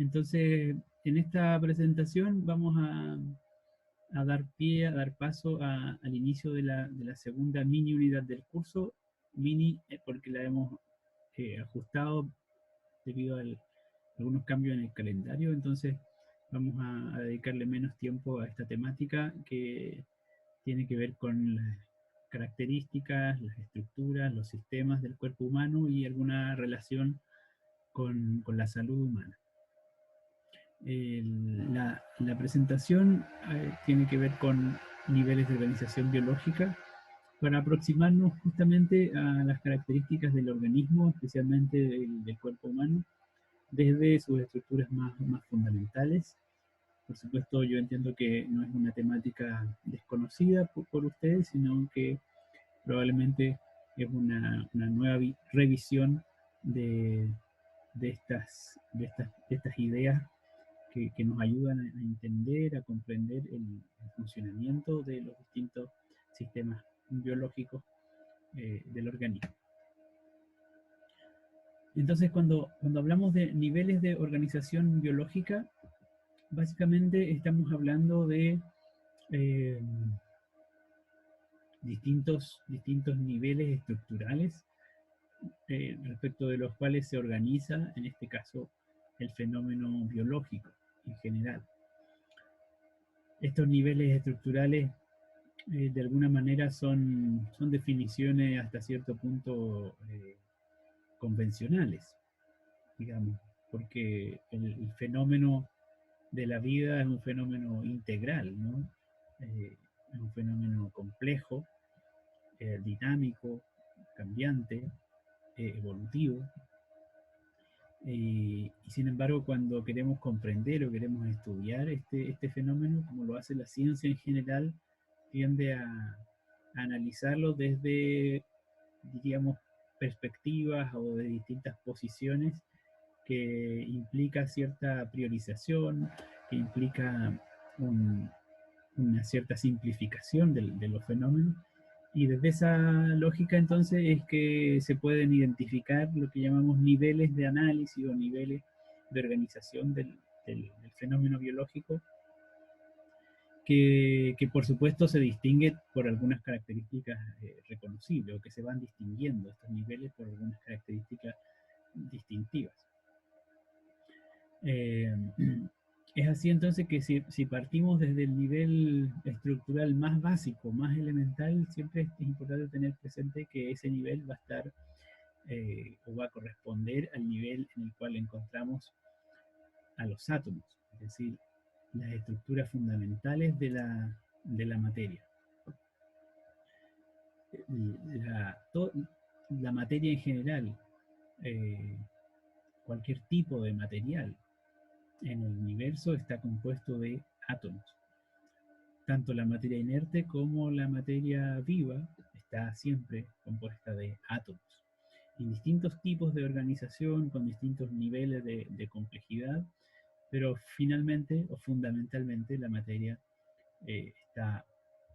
Entonces, en esta presentación vamos a dar pie, a dar paso al inicio de la segunda mini unidad del curso, mini porque la hemos ajustado debido a algunos cambios en el calendario, entonces vamos a dedicarle menos tiempo a esta temática que tiene que ver con las características, las estructuras, los sistemas del cuerpo humano y alguna relación con la salud humana. La presentación tiene que ver con niveles de organización biológica para aproximarnos justamente a las características del organismo, especialmente del cuerpo humano, desde sus estructuras más fundamentales. Por supuesto, yo entiendo que no es una temática desconocida por ustedes, sino que probablemente es una nueva revisión de, de estas ideas que nos ayudan a entender, a comprender el funcionamiento de los distintos sistemas biológicos del organismo. Entonces, cuando hablamos de niveles de organización biológica, básicamente estamos hablando de eh, distintos niveles estructurales respecto de los cuales se organiza, en este caso, el fenómeno biológico en general. Estos niveles estructurales de alguna manera son definiciones hasta cierto punto convencionales, digamos, porque el fenómeno de la vida es un fenómeno integral, ¿no? Es un fenómeno complejo, dinámico, cambiante, evolutivo. Y sin embargo, cuando queremos comprender o queremos estudiar este fenómeno, como lo hace la ciencia en general, tiende a analizarlo desde, diríamos, perspectivas o de distintas posiciones que implica cierta priorización, que implica un, una cierta simplificación de los fenómenos. Y desde esa lógica entonces es que se pueden identificar lo que llamamos niveles de análisis o niveles de organización del fenómeno biológico, que por supuesto se distingue por algunas características reconocibles o que se van distinguiendo estos niveles por algunas características distintivas. Es así entonces que si partimos desde el nivel estructural más básico, más elemental, siempre es importante tener presente que ese nivel va a estar o va a corresponder al nivel en el cual encontramos a los átomos, es decir, las estructuras fundamentales de la materia. La materia en general, eh, cualquier tipo de material en el universo está compuesto de átomos. Tanto la materia inerte como la materia viva está siempre compuesta de átomos. Y distintos tipos de organización con distintos niveles de complejidad, pero finalmente o fundamentalmente la materia está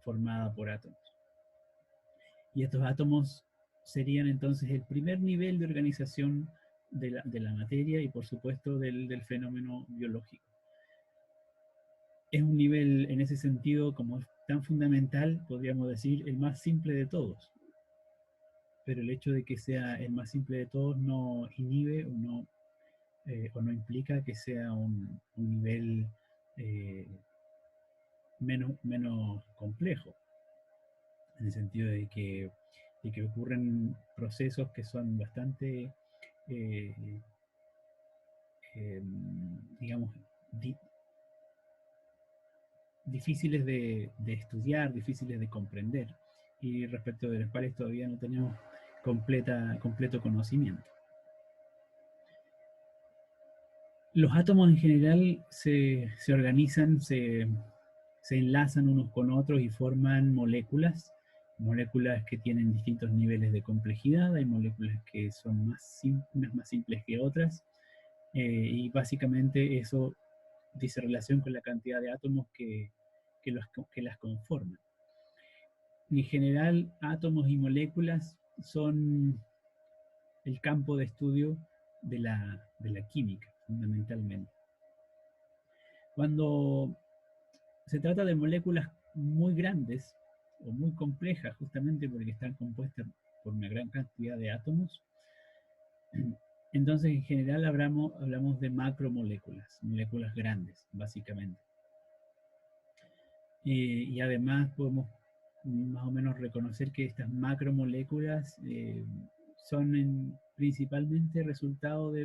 formada por átomos. Y estos átomos serían entonces el primer nivel de organización de la materia y por supuesto del fenómeno biológico. Es un nivel en ese sentido, como es tan fundamental, podríamos decir, el más simple de todos. Pero el hecho de que sea el más simple de todos no inhibe o no implica que sea un nivel menos complejo, en el sentido de que ocurren procesos que son bastante, eh, eh, digamos, difíciles de estudiar, difíciles de comprender, y respecto de los cuales todavía no tenemos completo conocimiento. Los átomos en general se organizan, se enlazan unos con otros y forman moléculas, moléculas que tienen distintos niveles de complejidad, hay moléculas que son unas más simples que otras, y básicamente eso dice relación con la cantidad de átomos que las conforman. En general, átomos y moléculas son el campo de estudio de la química, fundamentalmente. Cuando se trata de moléculas muy grandes o muy complejas, justamente porque están compuestas por una gran cantidad de átomos, entonces en general hablamos de macromoléculas, moléculas grandes, básicamente. Y además podemos más o menos reconocer que estas macromoléculas son principalmente resultado o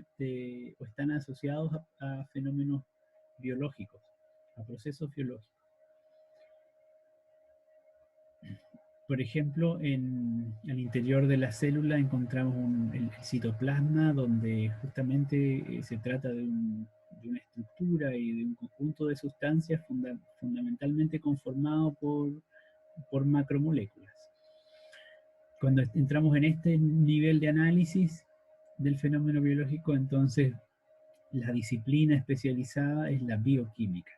están asociados a fenómenos biológicos, a procesos biológicos. Por ejemplo, en el interior de la célula encontramos el citoplasma, donde justamente se trata de una estructura y de un conjunto de sustancias fundamentalmente conformado por macromoléculas. Cuando entramos en este nivel de análisis del fenómeno biológico, entonces la disciplina especializada es la bioquímica.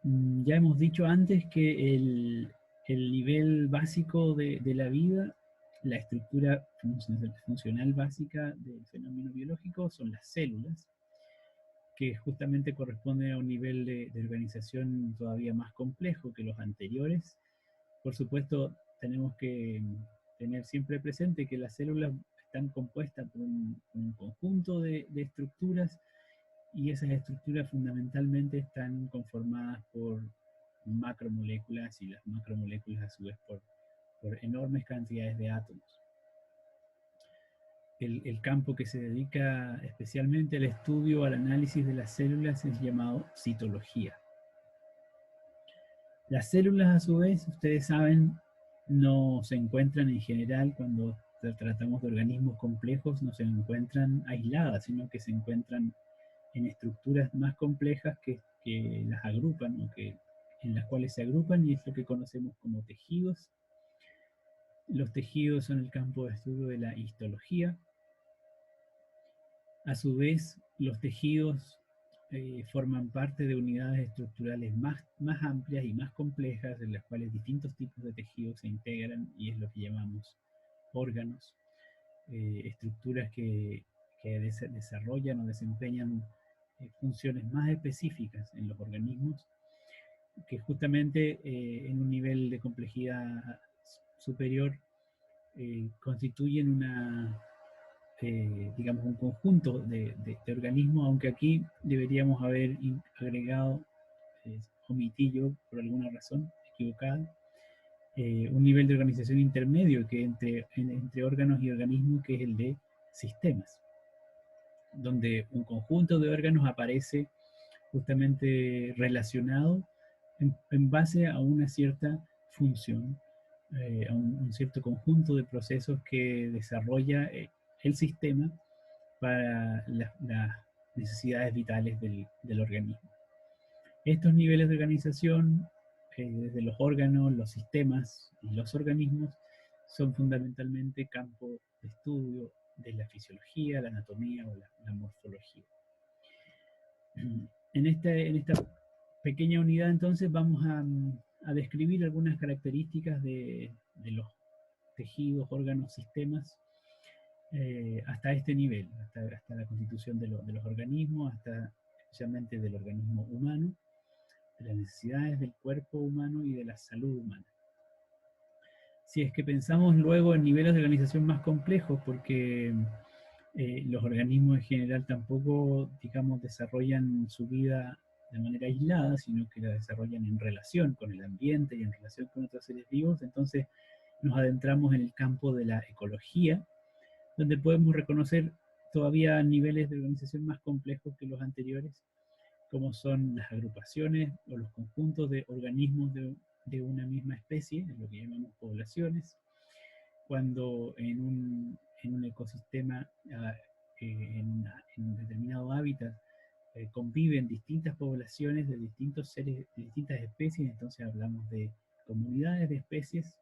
Ya hemos dicho antes que el nivel básico de la vida, la estructura funcional básica del fenómeno biológico son las células, que justamente corresponden a un nivel de organización todavía más complejo que los anteriores. Por supuesto, tenemos que tener siempre presente que las células están compuestas por un conjunto de estructuras, y esas estructuras fundamentalmente están conformadas por macromoléculas, y las macromoléculas a su vez por enormes cantidades de átomos. El campo que se dedica especialmente al estudio, al análisis de las células, es llamado citología. Las células, a su vez, ustedes saben, no se encuentran en general, cuando tratamos de organismos complejos, no se encuentran aisladas, sino que se encuentran en estructuras más complejas que las agrupan, o en las cuales se agrupan, y es lo que conocemos como tejidos. Los tejidos son el campo de estudio de la histología. A su vez, los tejidos forman parte de unidades estructurales más amplias y más complejas, en las cuales distintos tipos de tejidos se integran, y es lo que llamamos órganos, estructuras que desarrollan o desempeñan funciones más específicas en los organismos, que justamente en un nivel de complejidad superior constituyen digamos, un conjunto de organismos, aunque aquí deberíamos haber agregado, omití yo por alguna razón equivocada, un nivel de organización intermedio que entre órganos y organismos, que es el de sistemas, donde un conjunto de órganos aparece justamente relacionado en base a una cierta función, a un cierto conjunto de procesos que desarrolla el sistema para las necesidades vitales del organismo. Estos niveles de organización, desde los órganos, los sistemas y los organismos, son fundamentalmente campo de estudio de la fisiología, la anatomía o la morfología. En esta pequeña unidad, entonces, vamos a describir algunas características de los tejidos, órganos, sistemas, hasta este nivel, hasta la constitución de los organismos, hasta especialmente del organismo humano, de las necesidades del cuerpo humano y de la salud humana. Si es que pensamos luego en niveles de organización más complejos, porque los organismos en general tampoco, digamos, desarrollan su vida de manera aislada, sino que la desarrollan en relación con el ambiente y en relación con otros seres vivos. Entonces nos adentramos en el campo de la ecología, donde podemos reconocer todavía niveles de organización más complejos que los anteriores, como son las agrupaciones o los conjuntos de organismos de una misma especie, lo que llamamos poblaciones, cuando en un ecosistema, en un determinado hábitat, conviven distintas poblaciones de distintos seres, de distintas especies, entonces hablamos de comunidades de especies,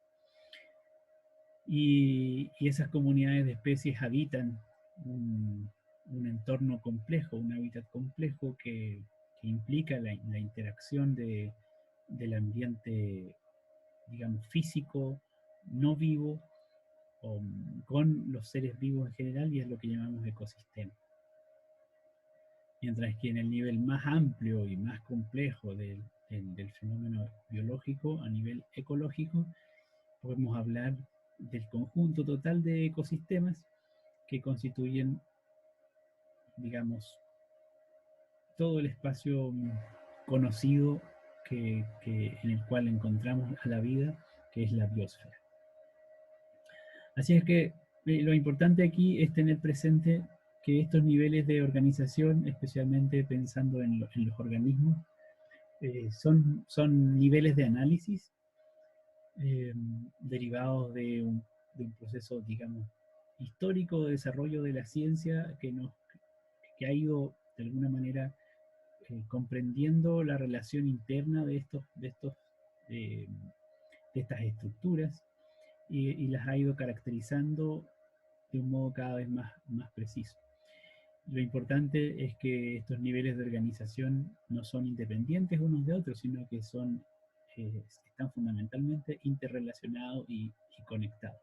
y esas comunidades de especies habitan un entorno complejo, un hábitat complejo que implica la interacción del ambiente, digamos, físico, no vivo, con los seres vivos en general, y es lo que llamamos ecosistema. mientras que en el nivel más amplio y más complejo del fenómeno biológico, a nivel ecológico, podemos hablar del conjunto total de ecosistemas que constituyen, digamos, todo el espacio conocido en el cual encontramos a la vida, que es la biosfera. Así es que lo importante aquí es tener presente que estos niveles de organización, especialmente pensando en los organismos, son niveles de análisis eh, derivados de un proceso, digamos, histórico de desarrollo de la ciencia que ha ido de alguna manera comprendiendo la relación interna eh, de estas estructuras y las ha ido caracterizando de un modo cada vez más preciso. Lo importante es que estos niveles de organización no son independientes unos de otros, sino que están fundamentalmente interrelacionados y conectados.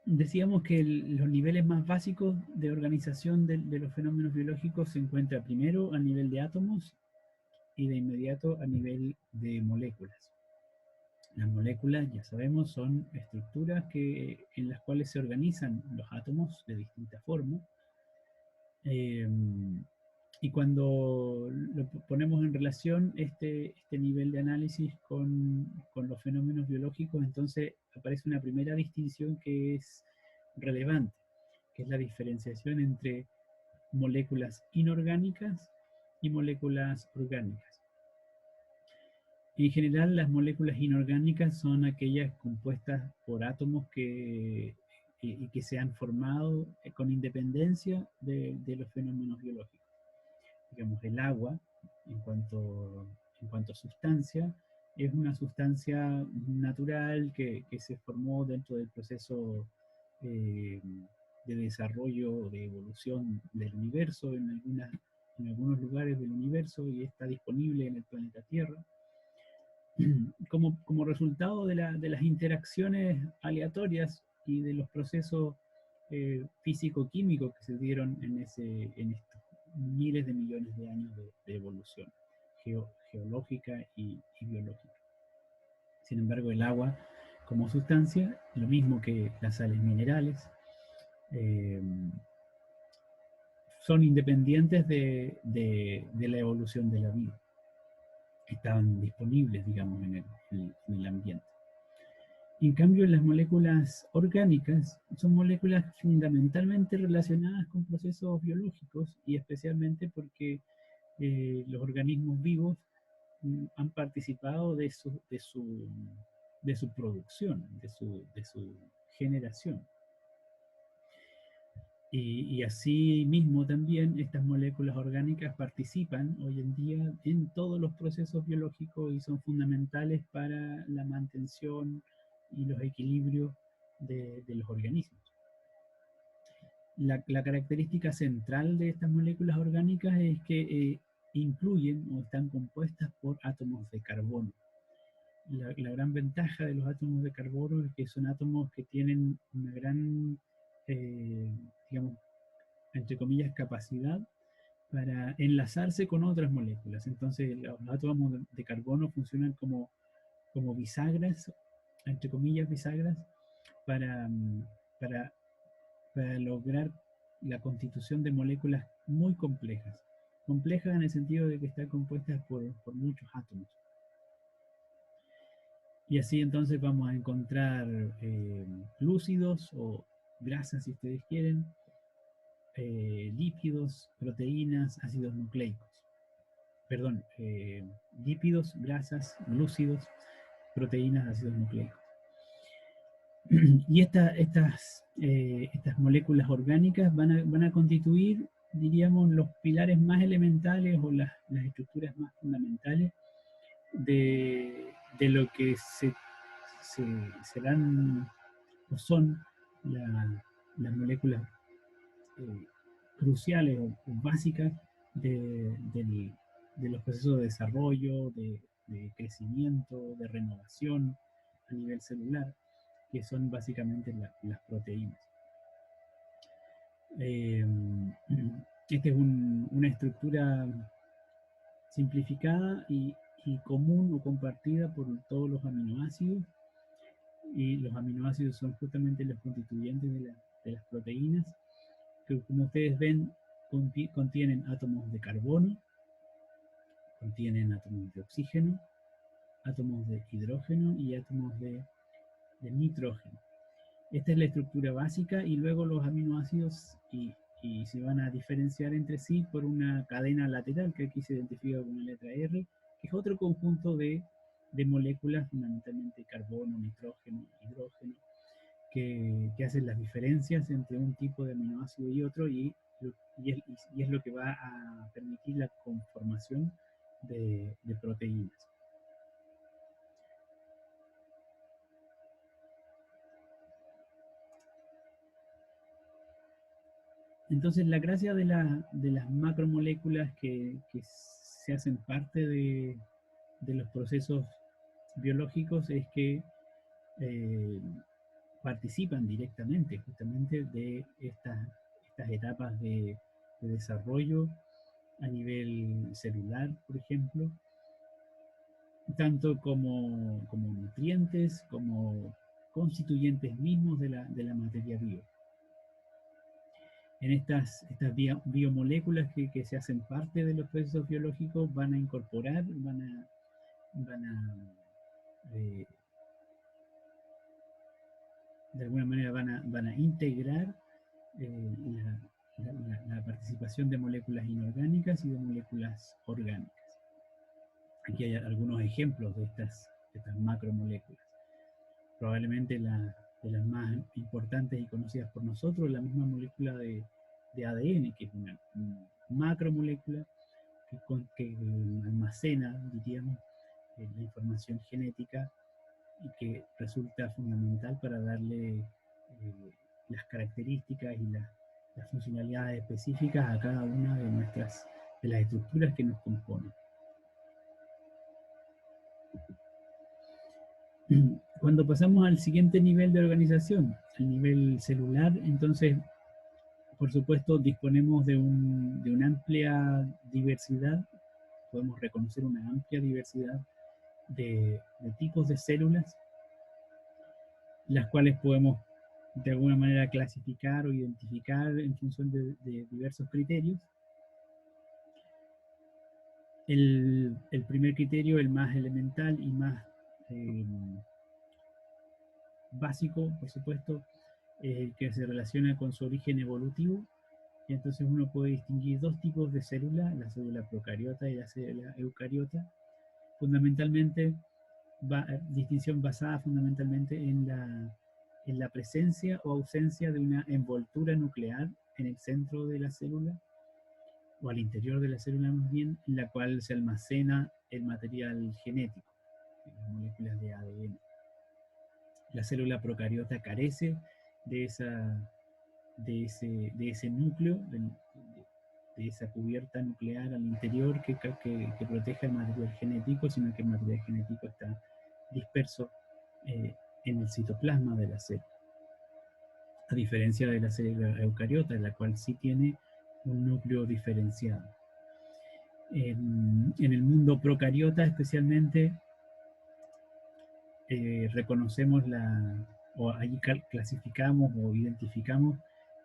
Decíamos que los niveles más básicos de organización de los fenómenos biológicos se encuentran primero a nivel de átomos y de inmediato a nivel de moléculas. Las moléculas, ya sabemos, son estructuras en las cuales se organizan los átomos de distinta forma. Y cuando lo ponemos en relación este nivel de análisis con los fenómenos biológicos, entonces aparece una primera distinción que es relevante, que es la diferenciación entre moléculas inorgánicas y moléculas orgánicas. En general, las moléculas inorgánicas son aquellas compuestas por átomos que se han formado con independencia de los fenómenos biológicos. Digamos, el agua, en cuanto a sustancia, es una sustancia natural que se formó dentro del proceso eh, de desarrollo, de evolución del universo en algunos lugares del universo y está disponible en el planeta Tierra como resultado de las interacciones aleatorias y de los procesos físico-químicos que se dieron en estos miles de millones de años de evolución geológica y biológica. Sin embargo, el agua como sustancia, lo mismo que las sales minerales, eh, son independientes de la evolución de la vida. Estaban disponibles, digamos, en el ambiente. En cambio, las moléculas orgánicas son moléculas fundamentalmente relacionadas con procesos biológicos y especialmente porque los organismos vivos han participado de su producción, de su generación. Y así mismo también estas moléculas orgánicas participan hoy en día en todos los procesos biológicos y son fundamentales para la mantención y los equilibrios de los organismos. La característica central de estas moléculas orgánicas es que incluyen o están compuestas por átomos de carbono. La gran ventaja de los átomos de carbono es que son átomos que tienen una gran, digamos, entre comillas, capacidad para enlazarse con otras moléculas. Entonces, los átomos de carbono funcionan como bisagras, entre comillas, bisagras, para, para, para lograr la constitución de moléculas muy complejas. Complejas en el sentido de que están compuestas por muchos átomos. Y así entonces vamos a encontrar lúcidos o grasas, si ustedes quieren, lípidos, proteínas, ácidos nucleicos. Perdón, lípidos, grasas, glúcidos, proteínas, ácidos nucleicos. Y estas moléculas orgánicas van a constituir, diríamos, los pilares más elementales o las estructuras más fundamentales de lo que serán o son las moléculas cruciales o básicas de los procesos de desarrollo, de crecimiento, de renovación a nivel celular. que son básicamente las proteínas. Esta es una estructura simplificada y común o compartida por todos los aminoácidos, y los aminoácidos son justamente los constituyentes de las proteínas, que como ustedes ven contienen átomos de carbono, contienen átomos de oxígeno, átomos de hidrógeno y átomos de nitrógeno. Esta es la estructura básica, y luego los aminoácidos y se van a diferenciar entre sí por una cadena lateral que aquí se identifica con la letra R, que es otro conjunto de moléculas, fundamentalmente carbono, nitrógeno, hidrógeno, que hacen las diferencias entre un tipo de aminoácido y otro, y es lo que va a permitir la conformación de proteínas. Entonces, la gracia de las macromoléculas que se hacen parte de los procesos biológicos es que participan directamente justamente de estas etapas de desarrollo a nivel celular, por ejemplo, tanto como nutrientes, como constituyentes mismos de la materia viva. En estas biomoléculas que se hacen parte de los procesos biológicos van a incorporar, de alguna manera van a integrar la participación de moléculas inorgánicas y de moléculas orgánicas. Aquí hay algunos ejemplos de estas macromoléculas. Probablemente de las más importantes y conocidas por nosotros, la misma molécula de ADN, que es una macromolécula que almacena, diríamos, la información genética, y que resulta fundamental para darle las características y las funcionalidades específicas a cada una de las estructuras que nos componen. Cuando pasamos al siguiente nivel de organización, el nivel celular, entonces, por supuesto, disponemos de una amplia diversidad, podemos reconocer una amplia diversidad de tipos de células, las cuales podemos de alguna manera clasificar o identificar en función de diversos criterios. El primer criterio, el más elemental y más básico, por supuesto, es el que se relaciona con su origen evolutivo. Y entonces uno puede distinguir dos tipos de células, la célula procariota y la célula eucariota, fundamentalmente, distinción basada fundamentalmente en la presencia o ausencia de una envoltura nuclear en el centro de la célula, o al interior de la célula más bien, en la cual se almacena el material genético, las moléculas de ADN. La célula procariota carece de ese núcleo, de esa cubierta nuclear al interior que proteja el material genético, sino que el material genético está disperso en el citoplasma de la célula. A diferencia de la célula eucariota, la cual sí tiene un núcleo diferenciado. En el mundo procariota especialmente, reconocemos o ahí clasificamos o identificamos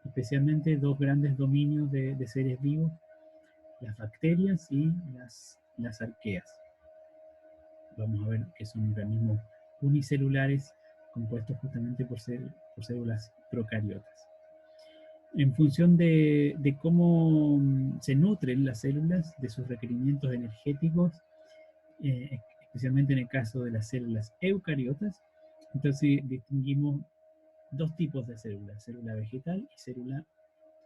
especialmente dos grandes dominios de seres vivos, las bacterias y las arqueas. Vamos a ver que son organismos unicelulares compuestos justamente por células procariotas. En función de cómo se nutren las células, de sus requerimientos energéticos, especialmente en el caso de las células eucariotas, entonces distinguimos dos tipos de células, célula vegetal y célula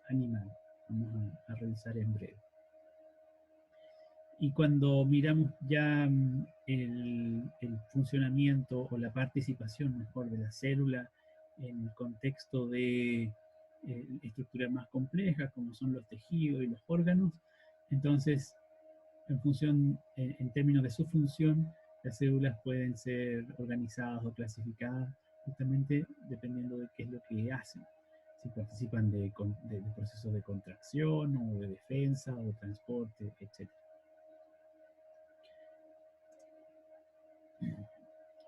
animal. Vamos a revisar en breve. Y cuando miramos ya el funcionamiento o la participación mejor de la célula en el contexto de estructuras más complejas como son los tejidos y los órganos, entonces en términos de su función, las células pueden ser organizadas o clasificadas justamente dependiendo de qué es lo que hacen. Si participan de procesos de contracción o de defensa o de transporte, etc.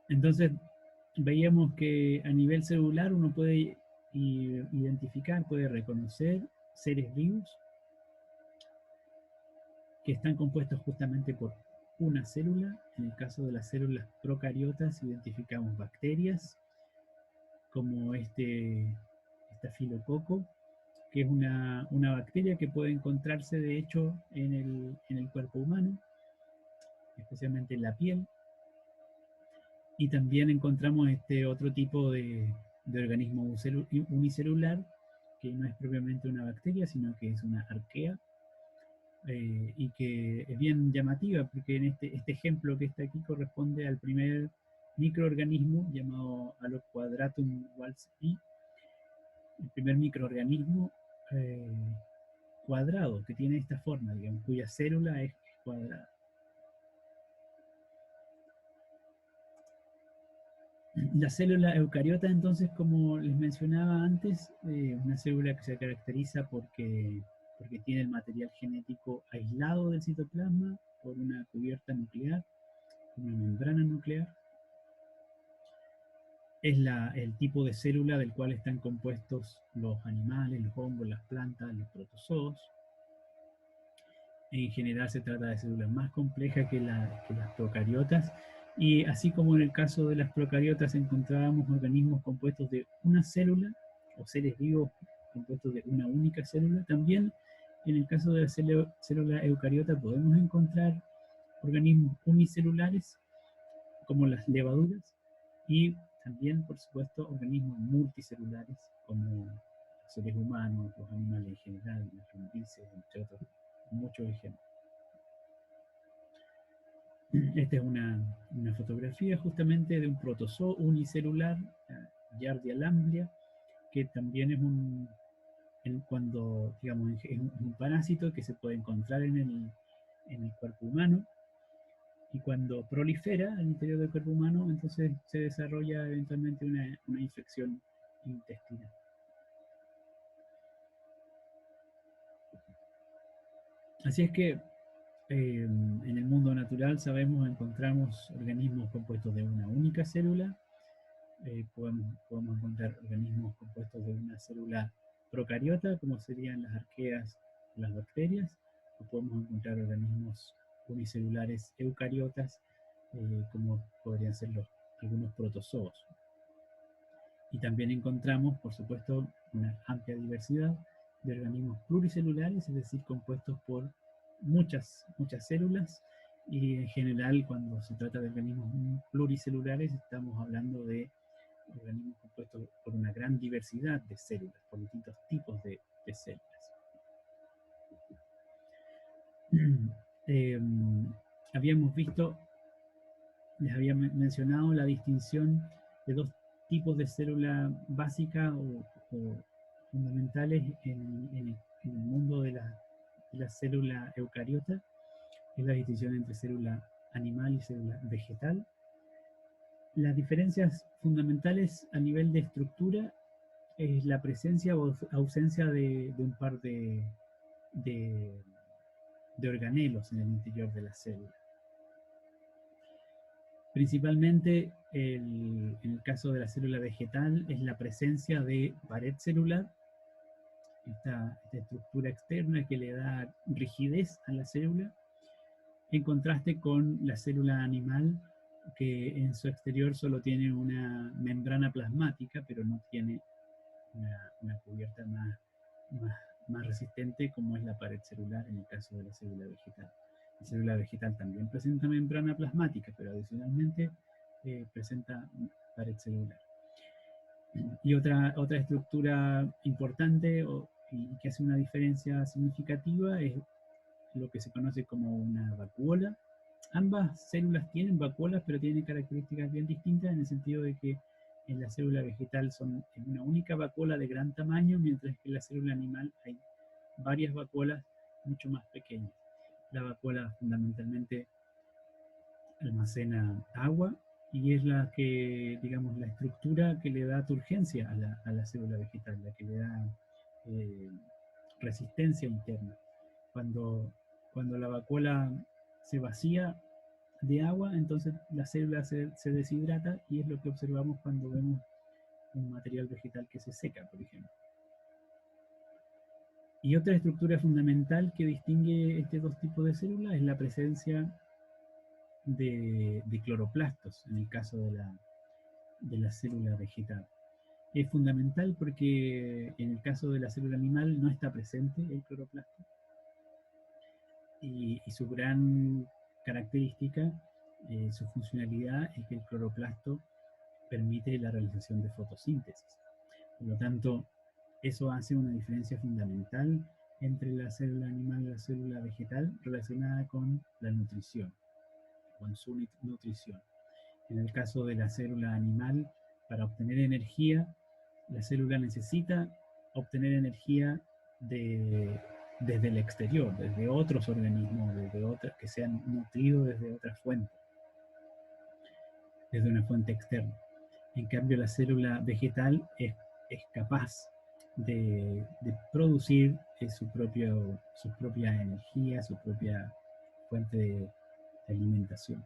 Entonces, veíamos que a nivel celular uno puede identificar, puede reconocer seres vivos que están compuestos justamente por una célula. En el caso de las células procariotas identificamos bacterias como estafilococo, que es una bacteria que puede encontrarse de hecho en el cuerpo humano, especialmente en la piel. Y también encontramos este otro tipo de organismo unicelular, que no es propiamente una bacteria, sino que es una arquea, y que es bien llamativa, porque en este ejemplo que está aquí corresponde al primer microorganismo llamado Aloquadratum walsii, el primer microorganismo eh, cuadrado, que tiene esta forma, digamos, cuya célula es cuadrada. La célula eucariota, entonces, como les mencionaba antes, una célula que se caracteriza porque tiene el material genético aislado del citoplasma por una cubierta nuclear, una membrana nuclear. Es el tipo de célula del cual están compuestos los animales, los hongos, las plantas, los protozoos. En general se trata de células más complejas que las procariotas, y así como en el caso de las procariotas encontrábamos organismos compuestos de una célula o seres vivos compuestos de una única célula, también en el caso de la célula eucariota podemos encontrar organismos unicelulares como las levaduras, y también, por supuesto, organismos multicelulares como los seres humanos, los animales en general, las lombrices, entre otros muchos ejemplos. Esta es una fotografía justamente de un protozoo unicelular, Giardia lamblia, que también es cuando, digamos, es un parásito que se puede encontrar en el cuerpo humano, y cuando prolifera al interior del cuerpo humano, entonces se desarrolla eventualmente una infección intestinal. Así es que en el mundo natural sabemos, encontramos organismos compuestos de una única célula, podemos encontrar organismos compuestos de una célula procariota, como serían las arqueas o las bacterias, o podemos encontrar organismos unicelulares eucariotas, como podrían ser algunos protozoos. Y también encontramos, por supuesto, una amplia diversidad de organismos pluricelulares, es decir, compuestos por muchas células, y en general cuando se trata de organismos pluricelulares estamos hablando de organismos compuestos por una gran diversidad de células, por distintos tipos de células. Eh, habíamos visto, les había mencionado la distinción de dos tipos de célula básica o fundamentales en el mundo de la célula eucariota, es la distinción entre célula animal y célula vegetal. Las diferencias fundamentales a nivel de estructura es la presencia o ausencia de un par de organelos en el interior de la célula. Principalmente, en el caso de la célula vegetal, es la presencia de pared celular, esta estructura externa que le da rigidez a la célula, en contraste con la célula animal, que en su exterior solo tiene una membrana plasmática, pero no tiene una cubierta más resistente como es la pared celular en el caso de la célula vegetal. La célula vegetal también presenta membrana plasmática, pero adicionalmente presenta pared celular. Y otra estructura importante y que hace una diferencia significativa es lo que se conoce como una vacuola. Ambas células tienen vacuolas, pero tienen características bien distintas, en el sentido de que en la célula vegetal es una única vacuola de gran tamaño, mientras que en la célula animal hay varias vacuolas mucho más pequeñas. La vacuola fundamentalmente almacena agua, y es la que, digamos, la estructura que le da turgencia a la célula vegetal, la que le da eh, resistencia interna. Cuando, cuando la vacuola se vacía de agua, entonces la célula se deshidrata y es lo que observamos cuando vemos un material vegetal que se seca, por ejemplo. Y otra estructura fundamental que distingue estos dos tipos de células es la presencia de cloroplastos en el caso de la célula vegetal. Es fundamental porque en el caso de la célula animal no está presente el cloroplasto y su gran característica, su funcionalidad es que el cloroplasto permite la realización de fotosíntesis. Por lo tanto, eso hace una diferencia fundamental entre la célula animal y la célula vegetal relacionada con la nutrición, con su nutrición. En el caso de la célula animal, para obtener energía, la célula necesita obtener energía desde el exterior, desde otros organismos, que sean nutridos desde otra fuente, desde una fuente externa. En cambio, la célula vegetal es capaz de producir su propia energía, su propia fuente de alimentación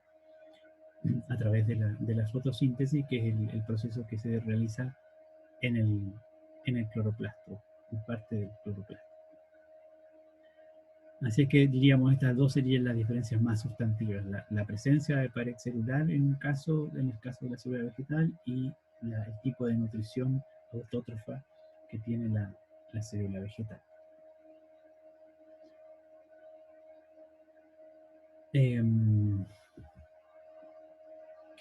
a través de la fotosíntesis, que es el proceso que se realiza en en el cloroplasto, en parte del cloroplasto. Así es que diríamos estas dos serían las diferencias más sustantivas, la presencia de pared celular en el caso de la célula vegetal y el tipo de nutrición autótrofa que tiene la célula vegetal. Eh,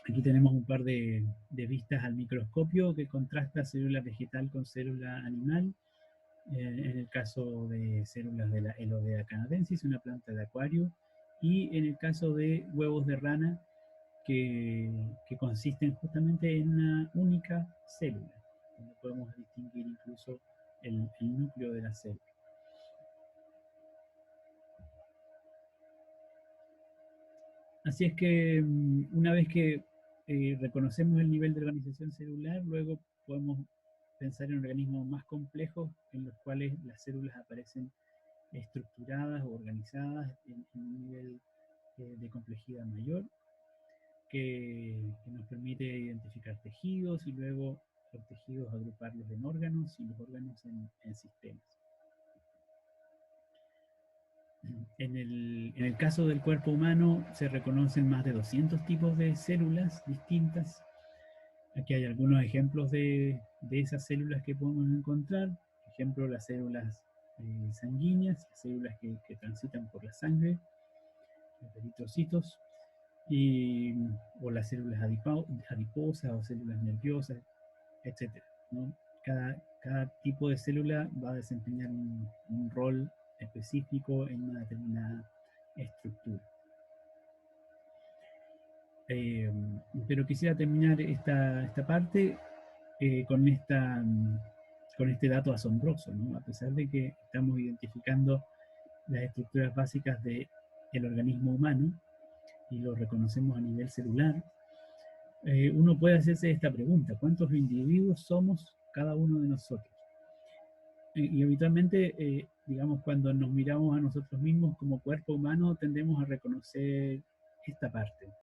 Aquí tenemos un par vistas al microscopio que contrasta célula vegetal con célula animal. En el caso de células de la Elodea canadensis, una planta de acuario, y en el caso de huevos de rana que consisten justamente en una única célula, donde podemos distinguir incluso el núcleo de la célula. Así es que una vez que reconocemos el nivel de organización celular, luego podemos pensar en organismos más complejos en los cuales las células aparecen estructuradas o organizadas en un nivel de complejidad mayor que nos permite identificar tejidos y luego los tejidos agruparlos en órganos y los órganos en sistemas. En el caso del cuerpo humano se reconocen más de 200 tipos de células distintas. Aquí hay algunos ejemplos de esas células que podemos encontrar. Por ejemplo, las células sanguíneas, las células que transitan por la sangre, los eritrocitos, o las células adiposas o células nerviosas, etc. ¿no? Cada tipo de célula va a desempeñar un rol específico en una determinada estructura. Eh, pero quisiera terminar esta parte con con este dato asombroso, ¿no? A pesar de que estamos identificando las estructuras básicas del organismo humano y lo reconocemos a nivel celular, uno puede hacerse esta pregunta: ¿cuántos individuos somos cada uno de nosotros? Y habitualmente, digamos, cuando nos miramos a nosotros mismos como cuerpo humano, tendemos a reconocer esta parte,